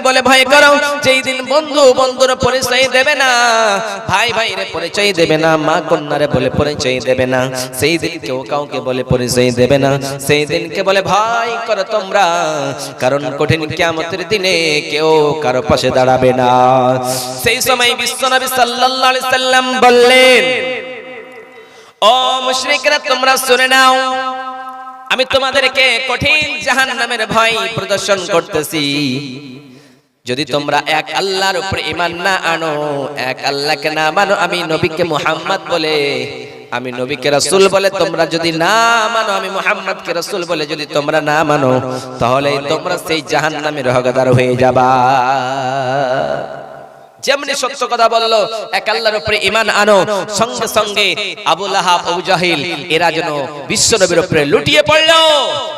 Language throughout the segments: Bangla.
বলে ভয় করো, যেই দিন বন্ধু বন্ধুর পরিচয় দেবে না, ভাই ভাইয়ের পরিচয় দেবে না, মা কন্যারে বলে পরিচয় দেবে না, সেই দিন কেউ কাউকে বলে পরিচয় দেবে না, সেই দিনকে বলে ভয় করো তোমরা, কারণ কঠিন কিয়ামতের দিনে কেউ কারো পাশে দাঁড়াবে না। সেই সময় বিশ্বনবী সাল্লাল্লাহু আলাইহি সাল্লাম বললেন, ও মুশরিকরা তোমরা শুনে নাও, আমি তোমাদেরকে কঠিন জাহান্নামের ভয় প্রদর্শন করতেছি। যদি তোমরা এক আল্লাহর উপরে ঈমান না আনো, এক আল্লাহকে না মানো, আমি নবীকে মুহাম্মদ বলে, আমি নবীকে রাসূল বলে তোমরা যদি না মানো, আমি মুহাম্মদকে রাসূল বলে যদি তোমরা না মানো, তাহলে তোমরা সেই জাহান্নামের হকদার হয়ে যাবা। যেমনি সত্য কথা বললো, এক আল্লাহর উপরে ঈমান আনো, সঙ্গে সঙ্গে আবু লাহাব, আবু জাহিল এরা যেন বিশ্বনবীর উপরে লুটিয়ে পড়লো।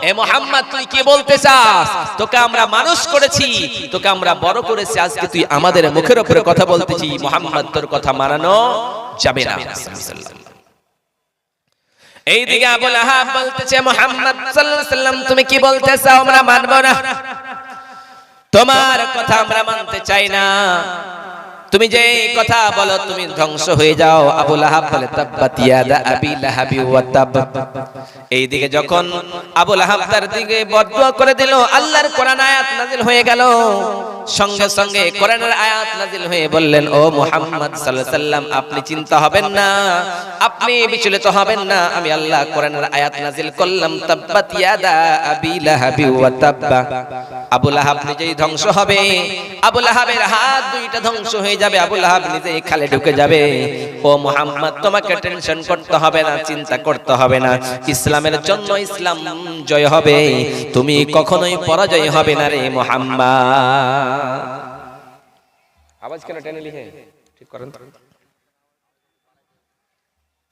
এ মুহাম্মদ তুই কি বলতে চাস? তোকে আমরা মানুষ করেছি, তোকে আমরা বড় করেছি, আজকে তুই আমাদের মুখের উপরে কথা বলতেছি, মুহাম্মদ তোর কথা মানানো যাবে না। এইদিকে আবু লাহাব বলতেছে, মুহাম্মদ সাল্লাল্লাহু আলাইহি সাল্লাম তুমি কি বলতে চাও? আমরা মানব না, তোমার কথা আমরা মানতে চাই না, তুমি যে কথা বলো তুমি ধ্বংস হয়ে যাও। আবু লাহাব বলে তাব্বাত ইয়াদা আবি লাহাবি ওয়া তাব। এইদিকে যখন আবু লাহাব তার দিকে বদদুয়া করে দিল, আল্লাহর কোরআন আয়াত নাজিল হয়ে গেল, সঙ্গে সঙ্গে কোরআনের আয়াত নাজিল হয়ে বললেন, ও মুহাম্মদ সাল্লাল্লাহু আলাইহি সাল্লাম আপনি চিন্তা হবেন না, আপনি বিচলিত হবেন না, আমি আল্লাহ কোরআনের আয়াত নাজিল করলাম, তাব্বাত ইয়াদা আবি লাহাবি ওয়া তাব। আবু লাহাব নিজেই ধ্বংস হবে, আবু লাহাবের হাত দুইটা ধ্বংস হয়ে যাবে, আবু লাহাব নিজেই খালে ঢুকে যাবে। ও মুহাম্মদ তোমাকে টেনশন করতে হবে না, চিন্তা করতে হবে না, ইসলামের জন্য ইসলাম জয় হবে, তুমি কখনোই পরাজয় হবে না রে মুহাম্মদ। আওয়াজ কেন টেনে লিখে ঠিক করেন,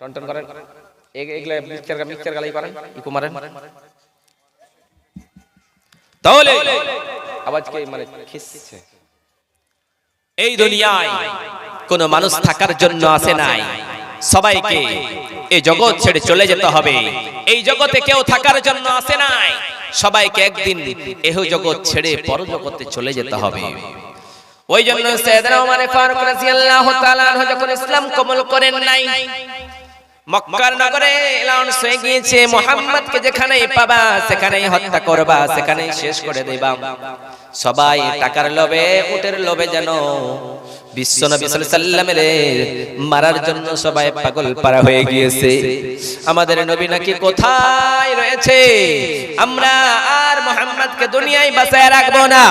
টনটন করেন, এগুলা মিক্সচার গালাই করেন, ইকো মারেন, তাহলে আওয়াজকে মানে খিসছে। এই দুনিয়ায় কোন মানুষ থাকার জন্য আসে নাই, সবাইকে এই জগৎ ছেড়ে চলে যেতে হবে। এই জগতে কেউ থাকার জন্য আসে নাই, সবাইকে একদিন এই জগৎ ছেড়ে পরজগতে চলে যেতে হবে। ওই জন্য সাইয়েদনা ওমর ফারুক রাদিয়াল্লাহু তাআলা আনহু যখন ইসলাম কবুল করেন নাই, মক্কার নগরে অ্যালাউন্স হয়ে গিয়েছে, মুহাম্মদকে যেখানেই পাবা সেখানেই হত্যা করবা, সেখানেই শেষ করে দেবা। সবাই টাকার লোভে, উটের লোভে যেন বিশ্বনবী সাল্লাল্লাহু আলাইহি সাল্লামের মারার জন্য সবাই পাগল পারা হয়ে গিয়েছে। আমাদের নবী নাকি কোথায় রয়েছে, আমরা আর মুহাম্মদকে দুনিয়ায় বাঁচায় রাখবো না,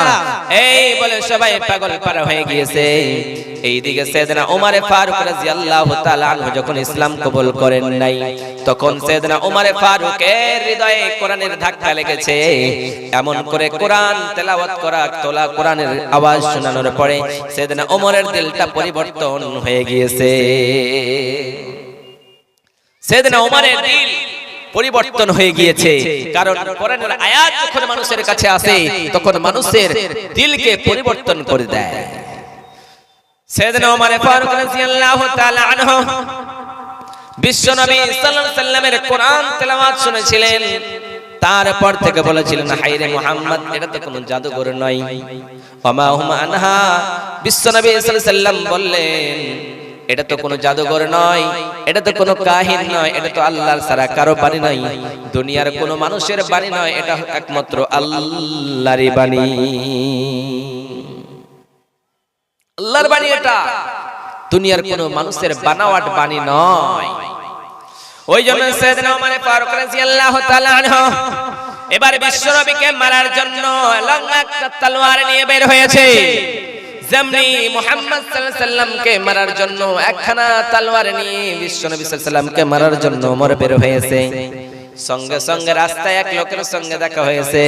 এই বলে সবাই পাগল পারা হয়ে গিয়েছে। এইদিকে সাইয়েদনা ওমর ফারুক রাদিয়াল্লাহু তাআলা আনহু যখন ইসলাম কবুল করেন নাই, তখন সাইয়েদনা ওমর ফারুকের হৃদয়ে কোরআনের ধাক্কা লেগেছে। এমন করে কোরআন তেলাওয়াত করা, তোলা কোরআনের আওয়াজ শোনানোর পরে সাইয়েদনা ওমরের দিলটা পরিবর্তন হয়ে গিয়েছে। সাইয়েদনা ওমরের দিল পরিবর্তন হয়ে গিয়েছে, কারণ কোরআনের আয়াত যখন মানুষের কাছে আসে তখন মানুষের দিলকে পরিবর্তন করে দেয়। সাইয়েদনা ওমর ফারুক রাদিয়াল্লাহু তাআলা আনহু বিশ্বনবী সাল্লাল্লাহু আলাইহি সাল্লামের কোরআন তেলাওয়াত শুনেছিলেন, তারপর থেকে বলেছিলেন, হায়রে মুহাম্মদ এটা তো কোনো জাদুঘর নয়, ওমা হুম আনহা। বিশ্বনবী সাল্লাল্লাহু আলাইহি সাল্লাম বললেন, এটা তো কোনো জাদুঘর নয়, এটা তো কোনো কাহিন নয়, এটা তো আল্লাহর ছাড়া কারো বাণী নয়, দুনিয়ার কোনো মানুষের বাণী নয়, এটা একমাত্র আল্লাহরই বাণী, আল্লাহর বাণী এটা, দুনিয়ার কোনো মানুষের বানাওয়াট বাণী নয়। ওই জন্য সাইয়েদনা ওমর ফারুক রাদিয়াল্লাহু তাআলা আনহু এবার বিশ্বনবীকে মারার জন্য লম্বা একটা তলোয়ার নিয়ে বের হয়েছে। যেমনি মুহাম্মদ সাল্লাল্লাহু আলাইহি সাল্লামকে মারার জন্য একখানা তলোয়ার নিয়ে বিশ্বনবী সাল্লাল্লাহু আলাইহি সাল্লামকে মারার জন্য ওমর বের হয়েছে। সঙ্গে সঙ্গে রাস্তায় এক লোকের সঙ্গে দেখা হয়েছে,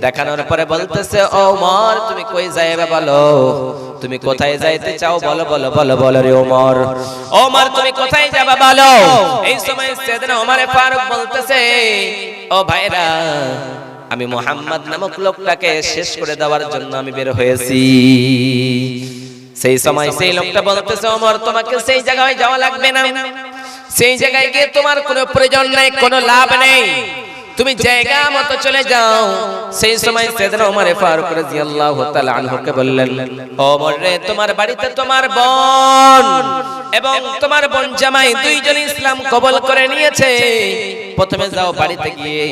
দেখানোর পরে বলতেছে, ও ওমর তুমি কই যাইবে বলো, তুমি কোথায় যাইতে চাও বলো, বলো বলো বলো রে ওমর, ওমর তুমি কোথায় যাবে বলো। এই সময় সাইয়েদনা ওমর ফারুক বলতেছে, ও ভাইরা আমি মুহাম্মদ নামক লোকটাকে শেষ করে দেওয়ার জন্য আমি বের হয়েছি। সেই সময় সেই লোকটা বলতেছে, ওমর তোমাকে সেই জায়গায় যাওয়া লাগবে না, সেই জায়গায় গিয়ে তোমার কোনো প্রয়োজন নাই, কোনো লাভ নেই, তুমি জায়গা মতো চলে যাও। সেই সময় সাইয়েদনা ওমর ফারুক রাদিয়াল্লাহু তাআলা আনহুকে বললেন, ওমর রে, তোমার বাড়িতে তোমার বোন এবং তোমার বোন জামাই দুইজন ইসলাম কবুল করে নিয়েছে। প্রথমে যাও বাড়িতে গিয়ে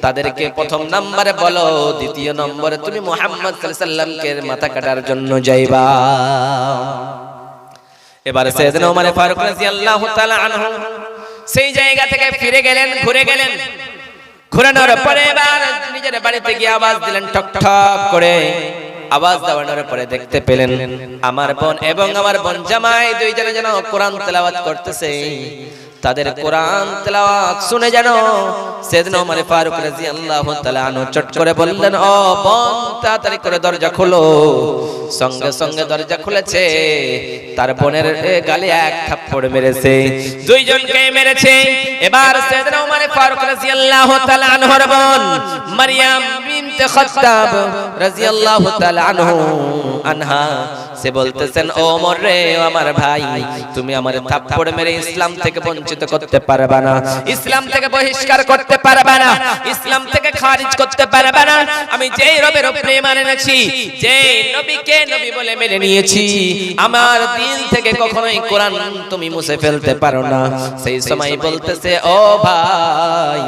তাদেরকে প্রথম নম্বরে বলো, দ্বিতীয় নম্বরে তুমি মুহাম্মদ সাল্লাল্লাহু আলাইহি সাল্লামকে মাথা কাটার জন্য যাইবা। এবারে সাইয়েদনা ওমর ফারুক রাদিয়াল্লাহু তাআলা আনহু সেই জায়গা থেকে ফিরে গেলেন, ঘুরে গেলেন। ঘুরানোর পরে এবার নিজের বাড়িতে গিয়ে আওয়াজ দিলেন, ঠক ঠক করে আওয়াজ দেওয়ানোর পরে দেখতে পেলেন আমার বোন এবং আমার বোন জামাই দুইজনে যেন কোরআন তেলাওয়াত করতেছে। তাদের কোরআন তেলাওয়াত শুনে যেন সাইয়েদনা ওমর ফারুক রাদিয়াল্লাহু তাআলা আনহু চট করে বললেন, ও বোন, তাড়াতাড়ি করে দরজা খোলো। সঙ্গে সঙ্গে দরজা খুলেছে। তার বোনের গালে এক থাপ্পড় মেরেছে, দুইজনকে মেরেছে। এবার সাইয়েদনা ওমর ফারুক রাদিয়াল্লাহু তাআলা আনহুর বোন মারইয়াম বিনতে খাত্তাব রাদিয়াল্লাহু তাআলা আনহা সে বলতেছেন, ও ওমর রে, আমার ভাই, তুমি আমারে থাপ্পড় মেরে ইসলাম থেকে বঞ্চিত করতে পারবে না, ইসলাম থেকে বহিষ্কার করতে পারবে না, ইসলাম থেকে খারিজ করতে পারবে না। আমি যেই রবের উপরে ঈমান এনেছি, যেই নবীকে নবী বলে মেনে নিয়েছি, আমার দিল থেকে কখনোই কোরআন তুমি মুছে ফেলতে পারো না। সেই সময় বলতেছে, ও ভাই,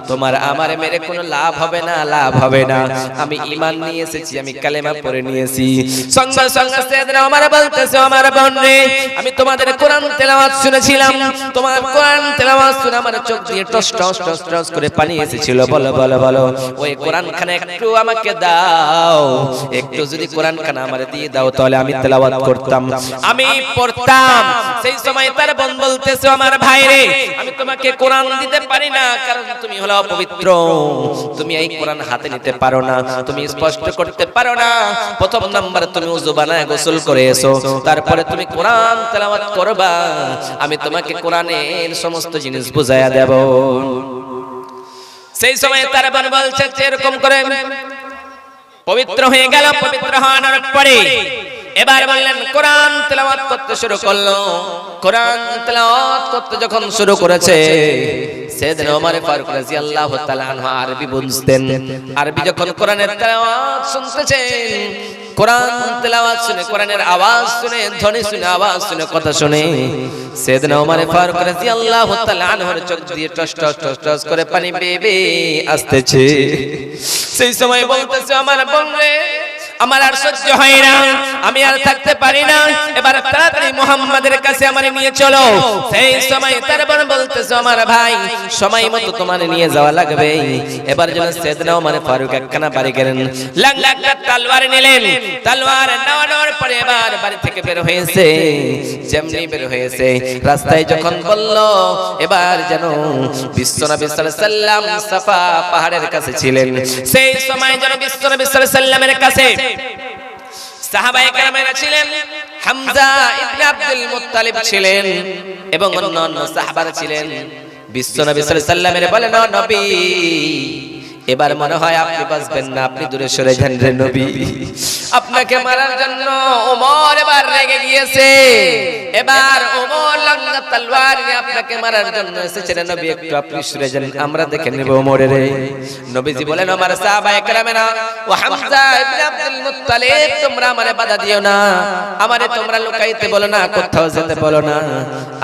তোমার আমারে মেরে কোনো লাভ হবে না, লাভ হবে না। আমি ঈমান নিয়ে এসেছি, আমি কালেমা পড়ে নিয়েছি। সঙ্গে সঙ্গে সাইয়েদনা ওমর বলতেছে, আমার বোন রে, আমি তোমাদের কোরআন তেলাওয়াত শুনেছিলাম, তোমার কোরআন তেলাওয়াত শুনে আমার চোখ দিয়ে টস টস টস টস করে পানি এসেছিল। বলো বলো বলো, ওই কোরআন খানা একটু আমাকে দাও, একটু যদি কোরআন খানা আমারে দিয়ে দাও তাহলে আমি তেলাওয়াত করতাম, আমি পড়তাম। সেই সময় তার বোন বলতেছে, আমার ভাই রে, আমি তোমাকে কোরআন দিতে পারি না, কারণ তুমি হলো অপবিত্র, তুমি এই কোরআন হাতে নিতে পারো না, তুমি স্পষ্ট করতে পারো না। প্রথম নাম্বার, তুমি ওযু বানায় গোসল করে এসো, তারপরে তুমি কোরআন তেলাওয়াত করবা, আমি তোমাকে কোরআনের সমস্ত জিনিস বুঝাইয়া দেব। সেই সময় তার বোন বলছে, এরকম করে পবিত্র হয়ে গেল। পবিত্র হওয়ার পরে এবার বললেন, কোরআন তেলাওয়াত করতে শুরু করলো। কোরআন তেলাওয়াত করতে যখন শুরু করেছে, সাইয়েদনা ওমর ফারুক রাদিয়াল্লাহু তাআলা আনহু আরবি বুঝতেন। আরবি যখন কোরআনের তেলাওয়াত শুনতেছেন, কোরআন তেলাওয়াত শুনে, কোরআনের আওয়াজ শুনে, ধ্বনি শুনে, আওয়াজ শুনে, কথা শুনে সাইয়েদনা ওমর ফারুক রাদিয়াল্লাহু তাআলা আনহুর চোখ দিয়ে টস টস টস টস করে পানি বেয়ে বেয়ে আসতেছে। সেই সময় বলতেছে, আমার বোন রে, আমার আর সহ্য হয় না, আমি আর থাকতে পারি না, এবার তাড়াতাড়ি মুহাম্মাদের কাছে আমারে নিয়ে চলো। সেই সময় তার বোন বলতেছে, আমার ভাই, সময় মতো তোমার নিয়ে যাওয়া লাগবে। এবার যখন সাইয়েদনা ওমর ফারুক একখানা বাড়ি গেলেন, একটা তলোয়ার নিলেন। তলোয়ার নেওয়ার পরে এবার বাড়ি থেকে বের হয়েছে। যেমনি বের হয়েছে, রাস্তায় যখন বলল, এবার যেন বিশ্বনবী সাল্লাল্লাহু আলাইহি সাল্লাম সাফা পাহাড়ের কাছে ছিলেন। সেই সময় যেন বিশ্বনবী সাল্লাল্লাহু আলাইহি সাল্লামের কাছে সাহাবায়ে কেরামেরা ছিলেন, হামজা ইবনে আব্দুল মুত্তালিব ছিলেন এবং অন্যান্য সাহাবারা ছিলেন। বিশ্বনবী সাল্লাল্লাহু আলাইহি সাল্লামের বলেন, ও নবী, এবার মনে হয় আপনি বাঁচবেন না, আপনি দূরে সরে যান রে নবী। আপনাকে মারার জন্য ওমর এবার রেগে গিয়েছে। এবার ওমর লম্বা তলোয়ার নিয়ে আপনাকে মারার জন্য এসেছে রে নবী, একটু আপনি সরে যান, আমরা দেখে নেব ওমরের। নবীজি বলেন, আমার সাহাবায়ে কেরামেরা ও হামজা ইবনে আব্দুল মুত্তালিব, তোমরা আমারে বাধা দিও না, আমারে তোমরা লুকাইতে বলো না, কোথাও যেতে বলো না।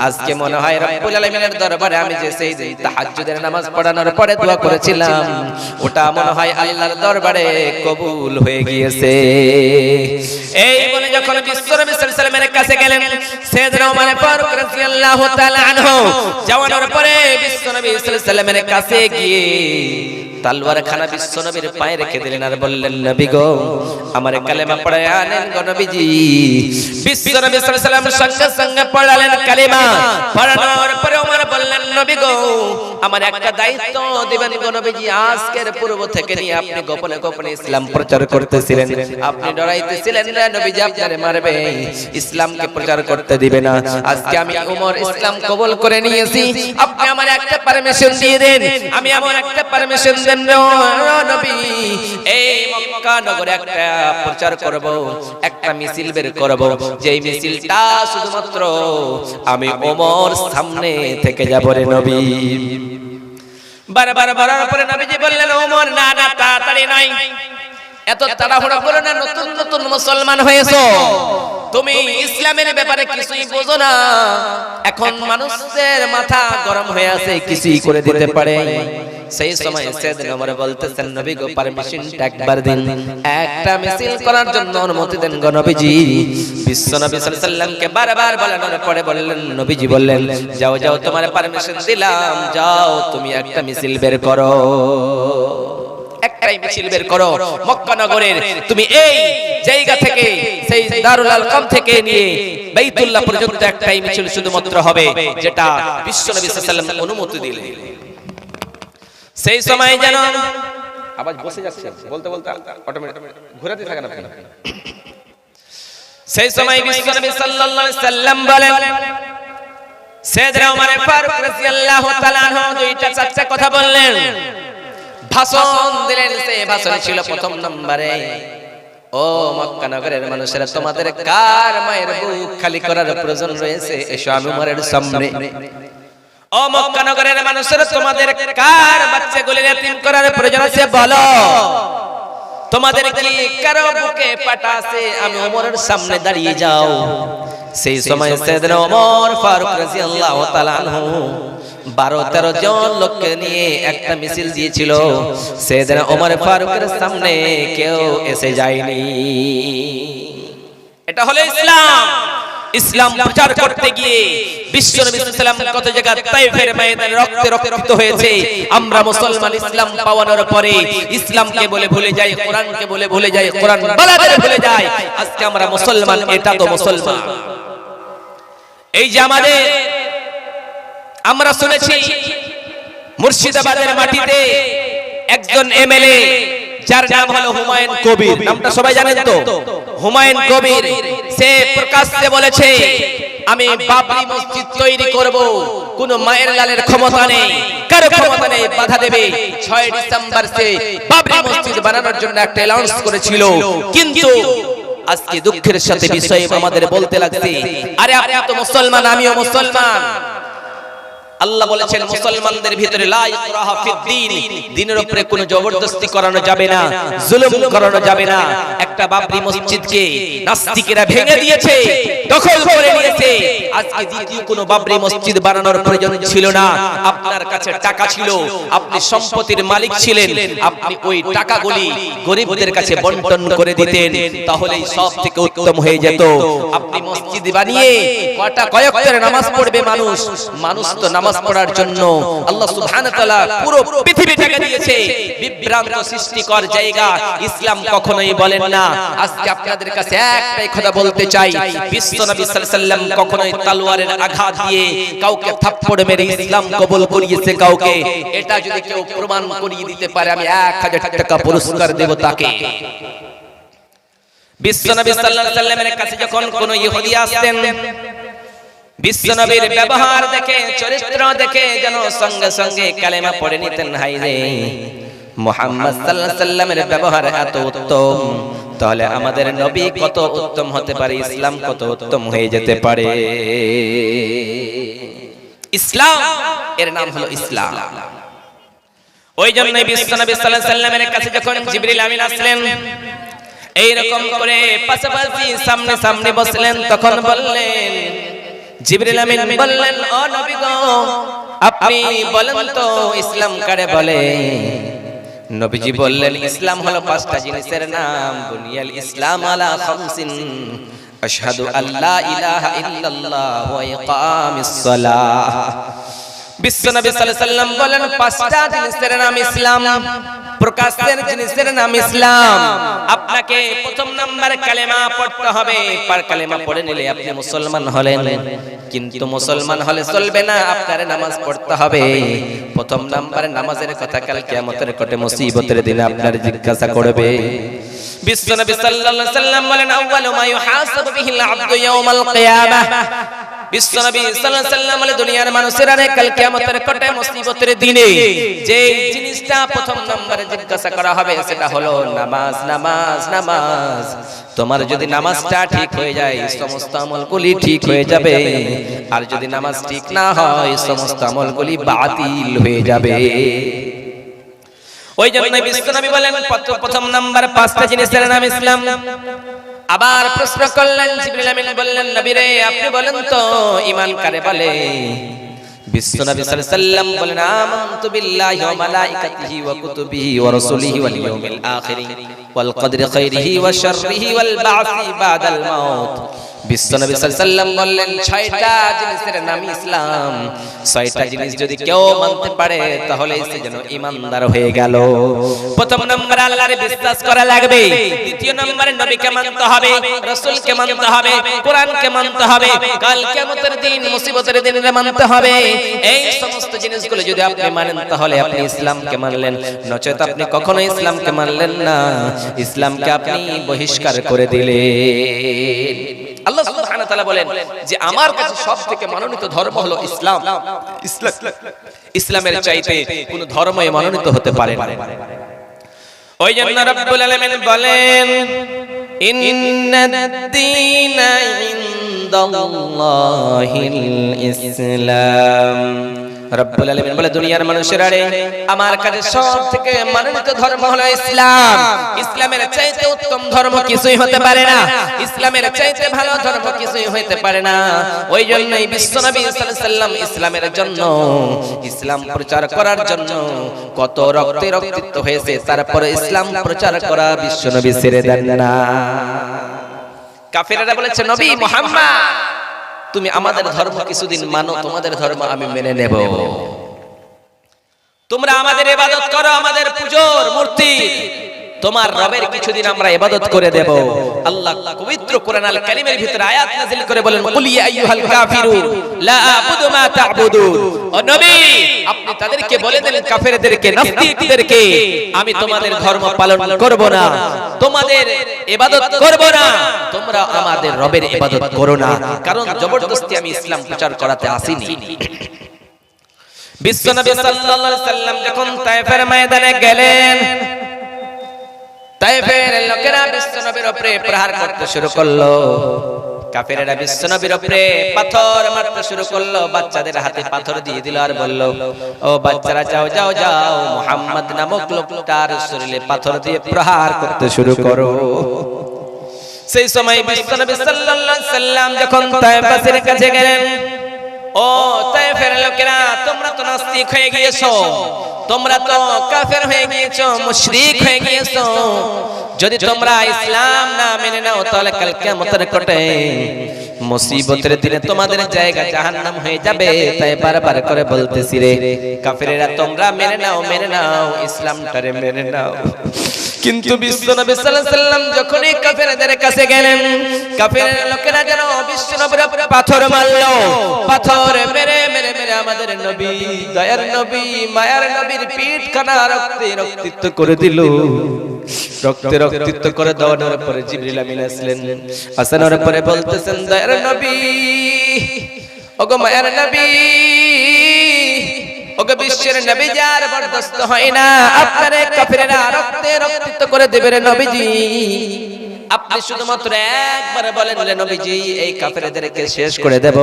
আজকে মনে হয় রব্বুল আলামিনের দরবারে আমি যে সেই তাহাজ্জুদের নামাজ পড়ানোর পরে দোয়া করেছিলাম, ওটা মনে হয় আল্লাহর দরবারে কবুল হয়ে গিয়েছে। এই বলে যখন বিশ্বনবী সাল্লাল্লাহু আলাইহি সাল্লামের কাছে গেলেন, সাইয়েদনা ওমর ফারুক রাদিয়াল্লাহু তাআলা আনহু যাওয়ার পরে বিশ্বনবী সাল্লাল্লাহু আলাইহি সাল্লামের কাছে গিয়ে তলোয়ার খানা বিশ্বনবীর পায়ে রেখে দিলেন আর বললেন, নবী গো, আমারে কালেমা পড়ায় আনেন গো নবীজি। বিশ্বনবী সাল্লাল্লাহু আলাইহি সাল্লাম সঙ্গে সঙ্গে পড়ালেন কালেমা। পড়ানোর পরে ওমর বললেন, নবী গো, আমার একটা দায়িত্ব দিবেন গো নবীজি। আজকের পূর্ব থেকে নিয়ে আপনি গোপনে গোপনে ইসলাম প্রচার করতেছিলেন, আপনি ডরাইতেছিলেন না নবীজি আপনারে মারবে, ইসলামকে প্রচার করতে দিবে না। আজকে আমি ওমর ইসলাম কবুল করে নিয়েছি, আপনি আমার একটা পারমিশন দিয়ে দেন, আমি এমন একটা পারমিশন দেন নবী, এই মক্কা নগরে একটা প্রচার করব, একটা মিছিল বের করব, যেই মিছিলটা শুধুমাত্র আমি ওমর সামনে থেকে যাব রে নবী। বারবার বলার পরে নবীজি বললেন ওমর না না তাড়াতাড়ি নয়, এত তাড়াহুড়ো করো না, নতুন নতুন মুসলমান হয়েছো, তুমি ইসলামের ব্যাপারে কিছুই বোঝো না, এখন মানুষের মাথা গরম হয়ে আছে, কিছুই করে দিতে পারে। সেই সময় সাইয়েদনা ওমর বলতেছেন নবী গো পারমিশনটা একবার দিন, একটা মিছিল করার জন্য অনুমতি দেন গো নবীজি। বিশ্ব নবী সাল্লাল্লাহু আলাইহি সাল্লামকে বারবার বলানোর পরে বললেন, নবীজি বললেন যাও যাও তোমার পারমিশন দিলাম, যাও তুমি একটা মিছিল বের করো, একটাই মিছিল বের করো মক্কা নগরের, তুমি এই জায়গা থেকে সেই দারুল আরকাম থেকে নিয়ে বাইতুল্লাহ পর্যন্ত একটাই মিছিল শুধুমাত্র হবে, যেটা বিশ্ব নবী সাল্লাল্লাহু আলাইহি সাল্লাম অনুমতি দিলেন। সেই সময় যেন আওয়াজ বসে যাচ্ছে, বলতে বলতে অটোমেটিক ঘোরাতে থাকেন আপনি। সেই সময় বিশ্ব নবী সাল্লাল্লাহু আলাইহি সাল্লাম বলেন, সাইয়েদনা ওমর ফারুক রাদিয়াল্লাহু তাআলা আনহু দুইটা চারটা কথা বললেন, ভাষণ দিলেন। সেই ভাষণ ছিল প্রথম নম্বরে, ও মক্কা নগরের মানুষেরা, তোমাদের কার মায়ের বুক খালি করার প্রয়োজন রয়েছে, এসো আমি উমরের সামনে। ও মক্কা নগরের মানুষেরা, তোমাদের কার বাচ্চাগুলো ইয়াতীম করার প্রয়োজন আছে বলো, তোমাদের কি কারো বুকে পাটা আছে, আমি উমরের সামনে দাঁড়িয়ে যাও। সেই সময় সাইয়েদনা ওমর ফারুক রাদিয়াল্লাহু তাআলা আনহু 12-13 জন লোককে নিয়ে একটা মিছিল দিয়েছিল। সাইয়েদনা ওমর ফারুকের সামনে কেউ এসে যায়নি। এটা হলো ইসলাম। ইসলাম প্রচার করতে গিয়ে বিশ্ব নবী সাল্লাল্লাহু আলাইহি ওয়াসাল্লাম কত জায়গা তায়েফের ময়দানে রক্তে রক্তাক্ত হয়েছে। আমরা মুসলমান ইসলাম পাওয়ানোর পরে ইসলামকে বলে ভুলে যাই, কোরআনকে বলে ভুলে যাই, কোরআন বলাদের ভুলে যাই। আজকে আমরা মুসলমান, এটা তো মুসলমান। এই যে আমাদের, আমরা শুনেছি মুর্শিদাবাদের মাটিতে একজন এমএলএ যার নাম হলো হুমায়ুন কবির, নামটা সবাই জানেন তো, হুমায়ুন কবির, সে প্রকাশ্যে বলেছে আমি বাবরি মসজিদ তৈরি করব, কোন মায়ের লালের ক্ষমতা নেই, কারো ক্ষমতা নেই বাধা দেবে। 6 ডিসেম্বর সে বাবরি মসজিদ বানানোর জন্য একটা অ্যানাউন্স করেছিল, কিন্তু আজকে দুঃখের সাথে বিষয় আমাদের বলতে লাগছে, আরে আপনি তো মুসলমান, আমিও মুসলমান। আল্লাহ বলেছেন মুসলমানদের ভিতরে লা ইকরাহা ফিদ্দীন, দ্বীনের উপরে কোনো জবরদস্তি করানো যাবে না, জুলুম করানো যাবে না। একটা বাবরি মসজিদকে নাস্তিকেরা ভেঙে দিয়েছে, দখল করে নিয়েছে। আজকে দ্বিতীয় কোনো বাবরি মসজিদ বানানোর প্রয়োজন ছিল না। আপনার কাছে টাকা ছিল, আপনি সম্পত্তির মালিক ছিলেন, আপনি ওই টাকাগুলি গরিবদের কাছে বন্টন করে দিতেন, তাহলেই সব থেকে উত্তম হয়ে যেত। আপনি মসজিদ বানিয়ে কয়েক করে নামাজ পড়বে মানুষ, মানুষ তো নামাজ পড়ার জন্য আল্লাহ সুবহানাহু ওয়া তাআলা পুরো পৃথিবীটাকে দিয়েছে, বিভ্রান্ত সৃষ্টিকর জায়গা ইসলাম কখনোই বলেন না। আজকে আপনাদের কাছে একটাই কথা বলতে চাই, বিশ্ব নবী সাল্লাল্লাহু আলাইহি সাল্লাম কখনোই তলোয়ারের আঘাত দিয়ে কাউকে থাপ্পড় মেরে ইসলাম কবুল করিয়েছে কাউকে, এটা যদি কেউ প্রমাণ করিয়ে দিতে পারে আমি 1000 টাকা পুরস্কার দেব তাকে। বিশ্ব নবী সাল্লাল্লাহু আলাইহি সাল্লামের কাছে যখন কোন ইহুদি আসতেন, বিশ্ব নবীর ব্যবহার দেখে, চরিত্র দেখে যেন সঙ্গে সঙ্গে কালেমা পড়ে নিতেন। হাই রে, মুহাম্মদ সাল্লাল্লাহু আলাইহি সাল্লামের ব্যবহার এত উত্তম, তাহলে আমাদের নবী কত উত্তম হতে পারে, ইসলাম কত উত্তম হয়ে যেতে পারে। ইসলাম, এর নাম হলো ইসলাম। ওই জন্যই বিশ্ব নবী সাল্লাল্লাহু আলাইহি সাল্লামের কাছে যখন জিবরিল আমিন আসলেন, এই রকম করে পাশাপাশি সামনে সামনে বসলেন, তখন বললেন, জিবরিল আমিন বললেন, ও নবী গো, আপনি বলেন তো ইসলাম কারে বলে? নবীজি বললেন, ইসলাম হলো 5টা জিনিসের নাম, বুনিয়াল ইসলাম আলা খামসিন, আশহাদু আল্লা ইলাহা ইল্লাল্লাহ ওয়া ইকামিস সালাহ। বিশ্ব নবী সাল্লাল্লাহু আলাইহি সাল্লাম বলেন 5টা জিনিসের নাম ইসলাম, প্রকাশের জিনিসের নাম ইসলাম। আপনাকে প্রথম নাম্বার কালেমা পড়তে হবে, পার কালেমা পড়ে নিলে আপনি মুসলমান হলেন। কিন্তু মুসলমান হলে চলবে না, আপনার নামাজ পড়তে হবে। প্রথম নাম্বারে নামাজের কথা কাল কিয়ামতের কোটে মুসিবতের দিনে আপনার জিজ্ঞাসা করবে। বিশ্ব নবী সাল্লাল্লাহু আলাইহি সাল্লাম বলেন, আউয়ালু মা ইউহাসাবু বিহিল আবদু ইয়াউমাল কিয়ামাহ, বিশ্বনবী সাল্লাল্লাহু আলাইহি ওয়াসাল্লাম বলে দুনিয়ার মানুষেরা কাল কিয়ামতের কটে মুসিবতের দিনে যে জিনিসটা প্রথম নম্বরে জিজ্ঞাসা করা হবে সেটা হলো নামাজ নামাজ নামাজ। তোমার যদি নামাজটা ঠিক হয়ে যায় সমস্ত আমলগুলি ঠিক হয়ে যাবে, আর যদি নামাজ ঠিক না হয় সমস্ত আমলগুলি বাতিল হয়ে যাবে। ওই জন্য বিশ্বনবী বলেন প্রথম নাম্বার 5টা জিনিসের নাম ইসলাম। আবার প্রশ্ন করলেন জিবরিল আমিন বললেন নবী রে আপনি বলেন তো ঈমান কারে বলে? বিশ্বনবী সাল্লাল্লাহু আলাইহি ওয়াসাল্লাম বলেন আমানতু বিল্লাহি ওয়া মালাইকাতিহি ওয়া কুতুবিহি ওয়া রাসূলিহি ওয়াল ইয়াউমিল আখির ওয়াল কদরি খাইরিহি ওয়া শাররিহি ওয়াল বা'সি বাদাল মাউত। বিশ্বনবী সাল্লাল্লাহু আলাইহি ওয়াসাল্লাম বললেন 6টা জিনিসের নাম ইসলাম। 6টা জিনিস যদি কেউ মানতে পারে তাহলে সে যেন ঈমানদার হয়ে গেল। প্রথম নম্বর আল্লাহর বিশ্বাস করা লাগবে, দ্বিতীয় নম্বরে নবীকে মানতে হবে, রাসূলকে মানতে হবে, কোরআনকে মানতে হবে, কাল কিয়ামতের দিন মুসিবতের দিনে মানতে হবে। এই সমস্ত জিনিসগুলো যদি আপনি মানেন তাহলে আপনি ইসলামকে মানলেন, নচেত আপনি কখনো ইসলামকে মানলেন না, ইসলামকে আপনি বহিষ্কার করে দিলেন। আল্লাহ সুবহানাহু ওয়া তাআলা বলেন যে আমার কাছে সবথেকে মনোনীত ধর্ম হলো ইসলাম। ইসলামের চাইতে কোন ধর্মই মনোনীত হতে পারে না। ওই জন্য রব্বুল আলামিন বলেন ইন্নাদ-দীনা ইনদাল্লাহিল ইসলাম। রব্বুল আলামিন বলে দুনিয়ার মানুষেরা রে আমার কাছে সবথেকে মনোনীত ধর্ম হলো ইসলাম। ইসলামের চাইতে উত্তম ধর্ম কিছুই হতে পারে না, ইসলামের চাইতে ভালো ধর্ম কিছুই হতে পারে না। ওই জন্যই বিশ্বনবী সাল্লাল্লাহু আলাইহি ওয়াসাল্লাম ইসলামের জন্য, ইসলাম প্রচার করার জন্য কত রক্তাক্ত হয়েছে, তারপরে ইসলাম প্রচার করা বিশ্বনবী ছেড়ে দেন না। কাফেররা বলেছে নবী মুহাম্মদ তুমি আমাদের ধর্ম কিছুদিন মানো, তোমাদের ধর্ম আমি মেনে নেব। তোমরা আমাদের ইবাদত করো, আমাদের পূজোর মূর্তি, তোমার রবের কিছুদিন আমরা ইবাদত করে দেব। আল্লাহ পবিত্র কোরআন আল কারীমের ভিতরে আয়াত নাযিল করে বলেন কুল ইয়া আইয়ুহাল কাফিরুন লা আ'বুদু মা তা'বুদুন। ও নবী আপনি তাদেরকে বলে দেন কাফেরদেরকে, নাস্তিকদেরকে আমি তোমাদের ধর্ম পালন করব না, তোমাদের ইবাদত করব না, তোমরা আমাদের রবের ইবাদত করো না। কারণ জবরদস্তি আমি ইসলাম প্রচার করাতে আসিনি। বিশ্বনবী সাল্লাল্লাহু আলাইহি সাল্লাম যখন তায়েফের ময়দানে গেলেন, তায়েফের লোকেরা বিশ্বনবীর উপরে প্রহার করতে শুরু করলো। কাফেররা বিশ্বনবীর উপরে পাথর মারতে শুরু করলো, বাচ্চাদের হাতে পাথর দিয়ে দিল আর বলল ও বাচ্চারা যাও যাও যাও মুহাম্মদ নামক লোকটার শরীরে পাথর দিয়ে প্রহার করতে শুরু করো। সেই সময় বিশ্বনবী সাল্লাল্লাহু আলাইহি সাল্লাম যখন তায়েফের কাছে গেলেন, ও তায়েফের লোকেরা তোমরা তো নাস্তিক হয়ে গিয়েছো, তোমরা তো কাফের হয়ে গিয়েছো, মুশরিক হয়ে গিয়েছো, যদি তোমরা ইসলাম না মেনে নাও তাহলে কাল কিয়ামতের কোটে মুসিবতের দিনে তোমাদের জায়গা জাহান্নাম হয়ে যাবে। তাই বারবার করে বলতেছি রে কাফেরেরা তোমরা মেনে নাও ইসলামটারে মেনে নাও। কিন্তু বিশ্বনবী সাল্লাল্লাহু আলাইহি সাল্লাম যখনই কাফেরদের কাছে গেলেন, কাফের লোকেরা যেন বিশ্বনবীর উপরে পাথর মারলো, পাথর মেরে মেরে মেরে আমাদের নবী, দয়ার নবী, মায়ার নবীর পিঠ খানা রক্তে রক্তিত করে দিল। রক্তে রক্তিত করে দেওয়ার পরে জিবরিল আমিন আসলেন, আসানোর পরে বলতেছেন দয়ার নবী, ওগো মায়ার নবী, ওগো বিশ্বের নবী যার বরদাস্ত হয় না আপনারে কাফেররা রক্তে রক্তিত করে দেবে রে নবীজি। আপনি শুধুমাত্র একবার বলেন রে নবীজি এই কাফেরদেরকে শেষ করে দেব,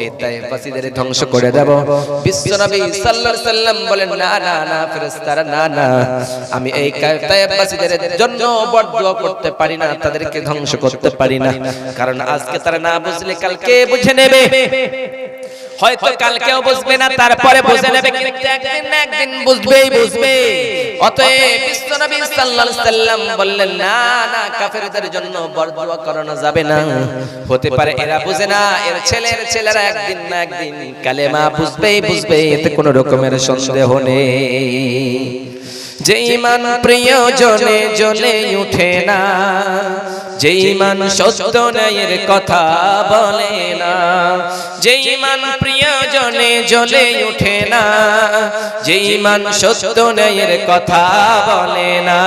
এই তায়েফবাসীদের ধ্বংস করে দেব। বিশ্বনবী সাল্লাল্লাহু আলাইহি সাল্লাম বলেন না না না ফেরেশতারা না না, আমি এই তায়েফবাসীদের জন্য বরদোয়া করতে পারি না, তাদেরকে ধ্বংস করতে পারি না, কারণ আজকে তারা না বুঝলে কালকে বুঝে নেবে, হয়তো কালকেও বুঝবে না তারপরে বুঝে নেবে, কিন্তু একদিন না একদিন বুঝবে। অতএব বিশ্বনবী সাল্লাল্লাহু আলাইহি সাল্লাম বললেন না না কাফেরদের জন্য বরদোয়া করানো যাবে না, হতে পারে এরা বুঝে না, এর ছেলেরা একদিন না একদিন কালেমা বুঝবে, এতে কোনো রকমের সন্দেহ নেই। যে ঈমান প্রিয় জনে জনে উঠে না, যে ঈমান সত্য ন্যায়ের কথা বলে না, যে ঈমান প্রিয় জনে জনে উঠে না, যে ঈমান সত্য ন্যায়ের কথা বলে না,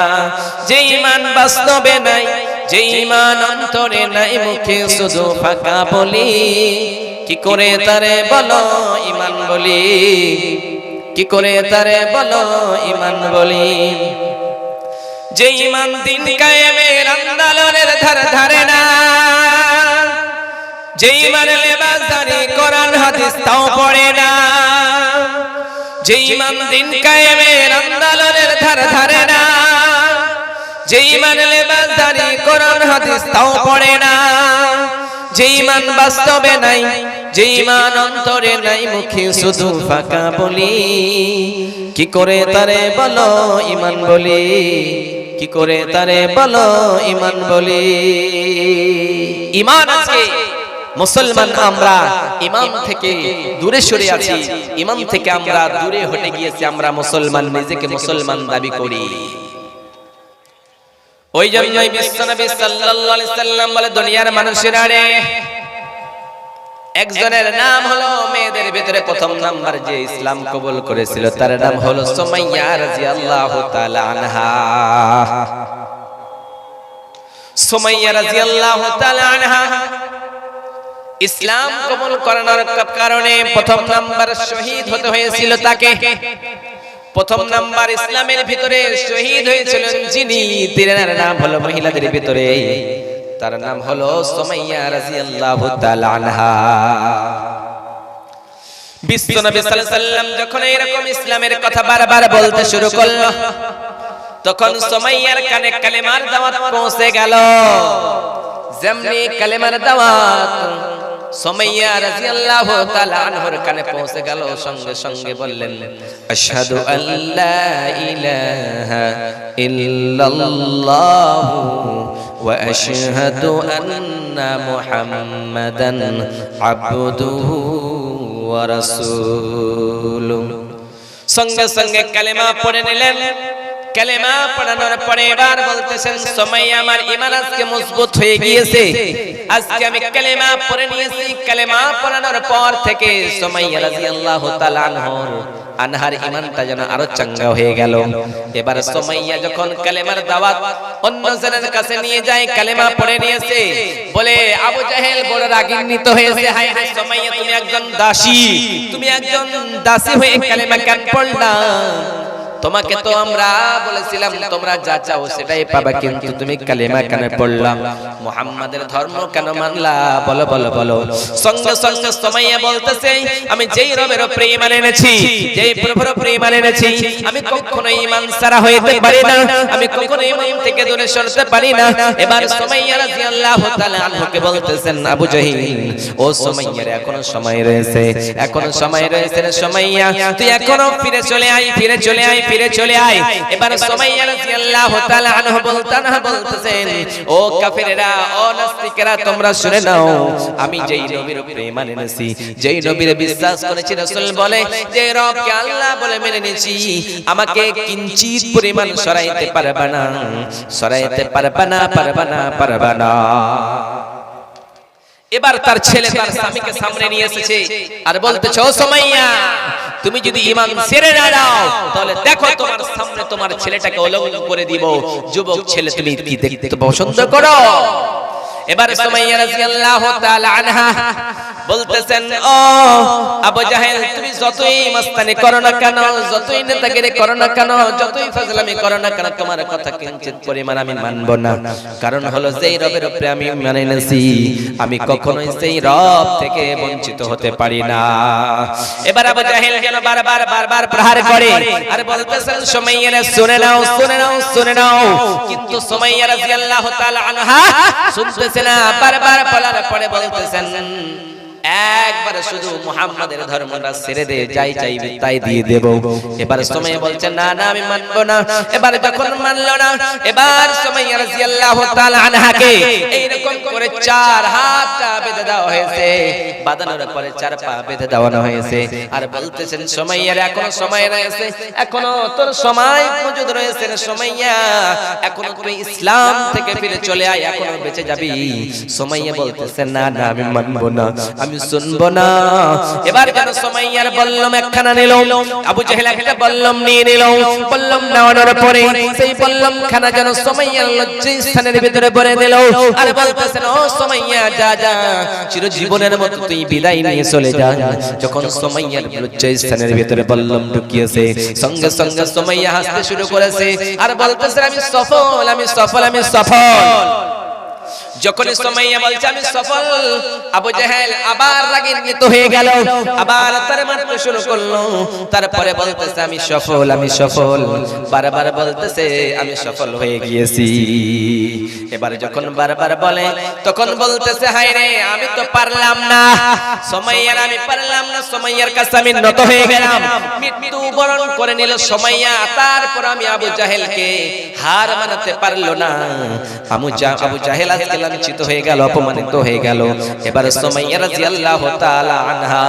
যে ঈমান বাস্তবে নাই, যে ঈমান অন্তরে নাই, মুখে শুধু ফাঁকা বলি, কি করে তারে বলো ঈমান বলি, কি করে তারে বলো ঈমান বলি। যে ঈমান দিন কায়েমের আন্দোলনের ধার ধারে না, যে ঈমান লেবাসদারি কোরআন হাদিস তাও পড়ে না, যে ঈমান দিন কায়েমের আন্দোলনের ধার ধারে না, যে ঈমান লেবাসদারি কোরআন হাদিস তাও পড়ে না, যে ঈমান বাস্তবে নাই, যে ঈমান অন্তরে নাই, মুখে শুধু ফাঁকা বলি। কি করে তারে বলো ঈমান বলি, কি করে তারে বলো ঈমান বলি। ঈমান আছে, মুসলমান আমরা ইমাম থেকে দূরে সরে আছি, ইমাম থেকে আমরা দূরে হটে গিয়েছি, আমরা মুসলমান, নিজেকে মুসলমান দাবি করি। ওই জন্যই বিশ্বনবী সাল্লাল্লাহু আলাইহি সাল্লাম বলে, দুনিয়ার মানুষেরা রে, একজনের নাম হলো, মেয়েদের ভিতরে প্রথম নাম্বার যে ইসলাম কবুল করেছিল তার নাম হলো সুমাইয়া রাদিয়াল্লাহু তাআলা আনহা। সুমাইয়া রাদিয়াল্লাহু তাআলা আনহা ইসলাম কবুল করার কারণে প্রথম নাম্বার শহীদ হতে হয়েছিল তাকে। প্রথম নাম্বার ইসলামের ভিতরে শহীদ হয়েছিলেন যিনি, তার নাম হলো, মহিলাদের ভিতরে তার নাম হলো সুমাইয়া রাদিয়াল্লাহু তাআলা আনহা। বিশ্বনবী সাল্লাল্লাহু আলাইহি সাল্লাম যখন এরকম ইসলামের কথা বারবার বলতে শুরু করলো, তখন সুমাইয়ার কানে কালেমার দাওয়াত পৌঁছে গেল। যেমনি কালেমার দাওয়াত সুমাইয়া রাদিয়াল্লাহু তাআলা আনহার কানে পৌঁছে গেল, সঙ্গে সঙ্গে বললেন, আশহাদু আল্লা ইলাহা ইল্লাল্লাহু ওয়া আশহাদু আন্না মুহাম্মাদান আবদুহু ওয়া রাসূলুহু। সঙ্গে সঙ্গে কালেমা পড়ে নিলেন। কালেমা পড়ানোর পরে এবার বলতেছেন, সুমাইয়া আমার ঈমান আজকে মজবুত হয়ে গিয়েছে, আজকে আমি কালেমা পড়ে নিয়েছি। কালেমা পড়ানোর পর থেকে সুমাইয়া রাদিয়াল্লাহু তাআলা আনহার ঈমানটা যেন আরো চাঙ্গা হয়ে গেল। এবার সুমাইয়া যখন কালেমার দাওয়াত অন্য জনের কাছে নিয়ে যায়, কালেমা পড়ে নিয়েছে বলে আবু জাহেল বড় রাগান্বিত হয়েছে, হায় হায় সুমাইয়া তুমি একজন দাসী, তুমি একজন দাসী হয়ে কালেমা কেন পড়লা? তোমাকে তো আমরা বলেছিলাম তোমরা যা চাও সেটাই পাবা, কিন্তু তুমি কালেমা কেন পড়লা? মুহাম্মাদের ধর্ম কেন মানলা? বলো বলো বলো। সঙ্গে সঙ্গে সুমাইয়া বলতেছে, আমি যেই রবের উপরে ঈমান এনেছি, যেই প্রভুর উপরে ঈমান এনেছি, আমি কখনো ঈমান ছাড়া হইতে পারি না, আমি কখনো ঈমান থেকে দূরে সরতে পারি না। এবার সুমাইয়া রাদিয়াল্লাহু তাআলা আনহাকে বলতেছেন, আবু জাহিল, ও সুমাইয়া এখনো সময় রয়েছে, এখনো সময় রয়েছে রে সুমাইয়া, তুই এখনো ফিরে চলে আয়, ফিরে চলে আয়, ফিরে চলে আয়। এবার সুমাইয়া রাদিয়াল্লাহু তাআলা আনহা বলতেছেন, ও কাফেরেরা, ও নাস্তিকেরা, তোমরা শুনে নাও, আমি যেই নবীর উপরে ঈমান এনেছি, যেই নবীর বিশ্বাস করেছি, রাসূল বলে যে রবকে আল্লাহ বলে মেনে নিয়েছি, আমাকে কিঞ্চিত পরিমাণ সরাইতে পারবে না, সরাইতে পারবে না, পারবে না, পারবে না। এবার তার ছেলে তার স্বামীকে সামনে নিয়ে এসেছে আর বলতেছে, ও সুমাইয়া, তুমি যদি ঈমান ছেড়ে না দাও তাহলে দেখো তোমার সামনে তোমার ছেলেটাকে উলঙ্গ করে দিব। যুবক ছেলে, তুমি কি দেখতে পছন্দ করো? এবার সুমাইয়া রাদিয়াল্লাহু তাআলা আনহা বলতেছেন, ও আবু জাহেল, তুমি যতই মাস্তানি করো না কেন, যতই নেতাগিরি করো না কেন, যতই ফাজলামি করো না কেন, তোমার কথা কিঞ্চিত পরিমাণ আমি মানব না। কারণ হলো যেই রবের উপরে আমি মানে নেছি, আমি কখনোই সেই রব থেকে বঞ্চিত হতে পারি না। এবার আবু জাহেল যেন বারবার বারবার প্রহার করে আর বলতেছেন, সুমাইয়া শুনে নাও, শুনে নাও, শুনে নাও। কিন্তু সুমাইয়া রাদিয়াল্লাহু তাআলা আনহা শুনতেছে না, বারবার বলার পরে বলতেছেন, একবার শুধু মুহাম্মাদের ধর্মটা ছেড়ে দে, যাই চাইবি তাই দিয়ে দেব। এবার সুমাইয়া বলছে, না না, আমি মানব না। এবার যখন মানলো না, এবার সুমাইয়া রাদিয়াল্লাহু তাআলা আনহাকে এইরকম করে চার হাতটা বেঁধে দেওয়া হয়েছে, বাঁধানোর পরে চার পা বেঁধে দেওয়ানো হয়েছে। আর বলতেছেন, সুমাইয়ার এখনো সময় রয়েছে, এখনো তোর সময় মজুদ রয়েছে রে সুমাইয়া, এখনো তুই ইসলাম থেকে ফিরে চলে আয়, এখনো বেঁচে যাবি। সুমাইয়া বলতেছে, না না, আমি মানব না, আমি শুনবো না। এবার যেন সুমাইয়ার বল্লম একখানা নিল, আবু জাহেল একটা বল্লম নিয়ে নিল। বল্লম নেওয়ার পরে সেই বল্লম খানা যেন সুমাইয়ার লজ্জার স্থানের ভিতরে ভরে দিল। আর বলতেছেন, ও সুমাইয়া যা যা, চিরজীবনের মতো তুই বিদায় নিয়ে চলে যা। যখন সুমাইয়ার লজ্জার স্থানের ভিতরে বল্লম ঢুকিয়েছে, সঙ্গে সঙ্গে সুমাইয়া হাসতে শুরু করেছে আর বলতেছে, আমি সফল, আমি সফল, আমি সফল। যখন সুমাইয়া বলছে আমি সফল, আবু জাহেল আবার রাগান্বিত হয়ে গেল, আবার তার মারতে শুরু করলো। তারপরে বলতেছে আমি সফল, আমি সফল, বারবার বলতেছে আমি সফল হয়ে গিয়েছি। এবার যখন বারবার বলে তখন বলতেছে, হায় রে আমি তো পারলাম না, সুমাইয়ার আমি পারলাম না, সুমাইয়ার কাছে আমি নত হয়ে গেলাম। মৃত্যু বরণ করে নিল সুমাইয়া। তারপর আমি আবু জাহেলকে হার মানাতে পারলো না। আবু জাহেল আজকে লাঞ্ছিত হয়ে গেল, অপমানিত হয়ে গেল। এবার সুমাইয়া রাদিয়াল্লাহু তাআলা আনহা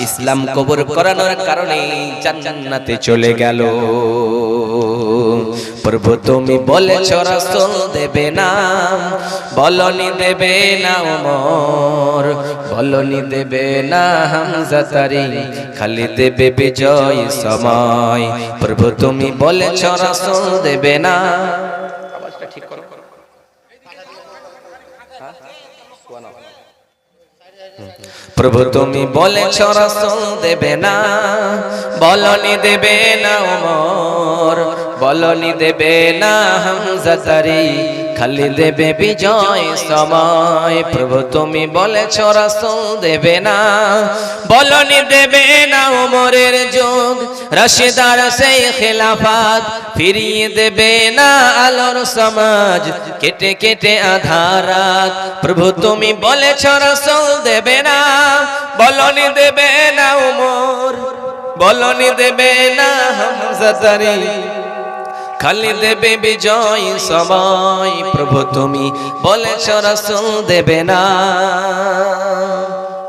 ইসলাম কবুল করানোর কারণে জান্নাতে চলে গেল। প্রভু তুমি বলেছ রাসূল দেবে না, বলনি দেবে না ওমর, বলনি দেবে না হামজা তারি, খালি দেবে বিজয় সময়। প্রভু তুমি বলেছ রাসূল দেবে না। আওয়াজটা ঠিক করো। প্রভু তুমি বলেছ রাসূল দেবে না, বলনি দেবে না ওমর, বলনি দেবে না হামজা তারি, খালি দেবে বিজয় সময়। প্রভু তুমি বলেছ রাসূল দেবে না, বলনি দেবে না ওমরের যুগ, রাশিদার সেই খেলাফত, ফিরিয়ে দেবে না আলোর সমাজ, কেটে কেটে আধারাত। প্রভু তুমি বলেছ রাসূল দেবে না, বলনি দেবে না ওমর, বলনি দেবে না হামজা তারি, খালি দেবে বিজয় সময়। প্রভু তুমি বলেছ রাসূল দেবে না।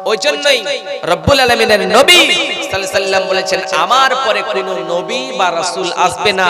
ওই জন্যই রব্বুল আলামিনের নবী সাল্লাল্লাহু আলাইহি ওয়াসাল্লাম বলেছেন, আমার পরে কোনো নবী বা রাসূল আসবে না